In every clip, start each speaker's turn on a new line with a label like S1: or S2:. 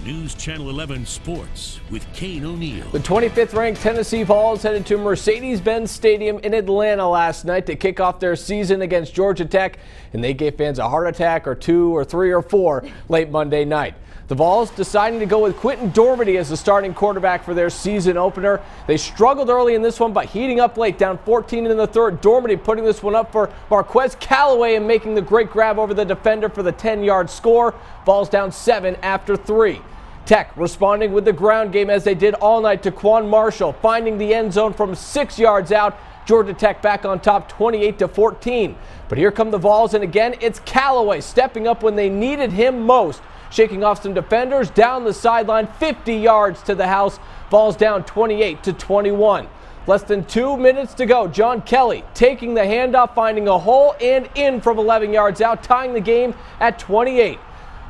S1: News Channel 11 Sports with Kane O'Neill.
S2: The 25th ranked Tennessee Vols headed to Mercedes-Benz Stadium in Atlanta last night to kick off their season against Georgia Tech, and they gave fans a heart attack or 2 or 3 or 4 late Monday night. The Vols deciding to go with Quentin Dormady as the starting quarterback for their season opener. They struggled early in this one, but heating up late, down 14 in the third. Dormady putting this one up for Marquez Callaway and making the great grab over the defender for the 10-yard score. Vols down 7 after 3. Tech responding with the ground game as they did all night to Quan Marshall, finding the end zone from 6 yards out. Georgia Tech back on top 28-14. But here come the Vols, and again, it's Callaway stepping up when they needed him most, shaking off some defenders down the sideline, 50 yards to the house. Vols down 28-21. Less than 2 minutes to go. John Kelly taking the handoff, finding a hole and in from 11 yards out, tying the game at 28.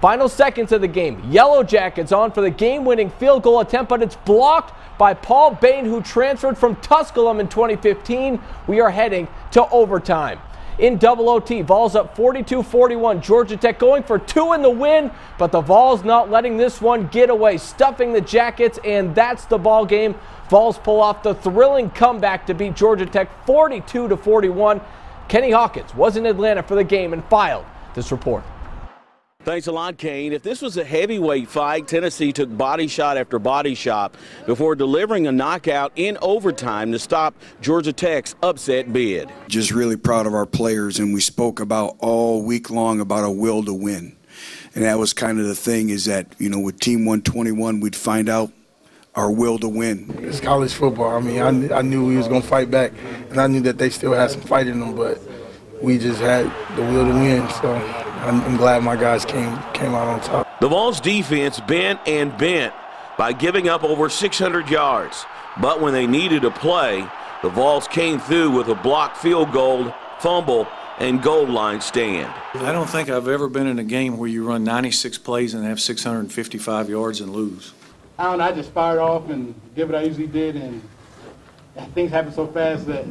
S2: Final seconds of the game. Yellow Jackets on for the game-winning field goal attempt, but it's blocked by Paul Bain, who transferred from Tusculum in 2015. We are heading to overtime. In double OT, Vols up 42-41. Georgia Tech going for 2 in the win, but the Vols not letting this one get away, stuffing the Jackets, and that's the ball game. Vols pull off the thrilling comeback to beat Georgia Tech 42-41. Kenny Hawkins was in Atlanta for the game and filed this report.
S3: Thanks a lot, Kane. If this was a heavyweight fight, Tennessee took body shot after body shot before delivering a knockout in overtime to stop Georgia Tech's upset bid.
S4: Just really proud of our players, and we spoke about all week long about a will to win. And that was kind of the thing, is that, you know, with Team 121, we'd find out our will to win.
S5: It's college football. I mean, I knew we was going to fight back, and I knew that they still had some fight in them, but we just had the will to win, so I'm glad my guys came out on top.
S3: The Vols defense bent and bent by giving up over 600 yards. But when they needed a play, the Vols came through with a blocked field goal, fumble, and goal line stand.
S6: I don't think I've ever been in a game where you run 96 plays and have 655 yards and lose.
S7: I don't know, I just fired off and did what I usually did, and things happen so fast that,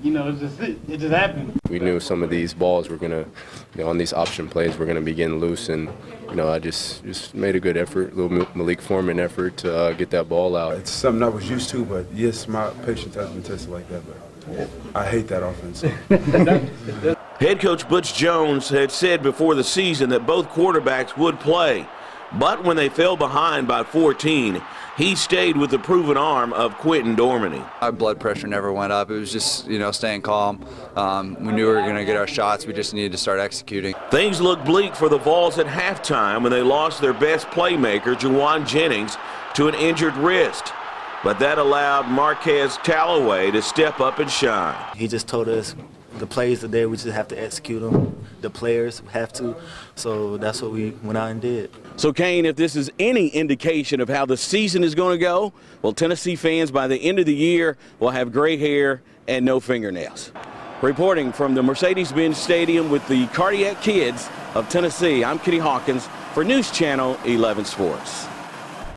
S7: you know, it just happened.
S8: We knew some of these balls were going to, you know, on these option plays, we're going to be getting loose, and, you know, I just made a good effort, a little Malik Foreman effort to get that ball out.
S9: It's something I was used to, but yes, my patience has been tested like that, but I hate that offense.
S3: Head coach Butch Jones had said before the season that both quarterbacks would play, but when they fell behind by 14, he stayed with the proven arm of Quentin Dormady.
S10: Our blood pressure never went up. It was just, you know, staying calm. We knew we were going to get our shots. We just needed to start executing.
S3: Things looked bleak for the Vols at halftime when they lost their best playmaker, Juwan Jennings, to an injured wrist. But that allowed Marquez Callaway to step up and shine.
S11: He just told us the plays are there, we just have to execute them. The players have to, so that's what we went out and did.
S3: So, Kane, if this is any indication of how the season is going to go, well, Tennessee fans by the end of the year will have gray hair and no fingernails. Reporting from the Mercedes-Benz Stadium with the Cardiac Kids of Tennessee, I'm Kenny Hawkins for News Channel 11 Sports.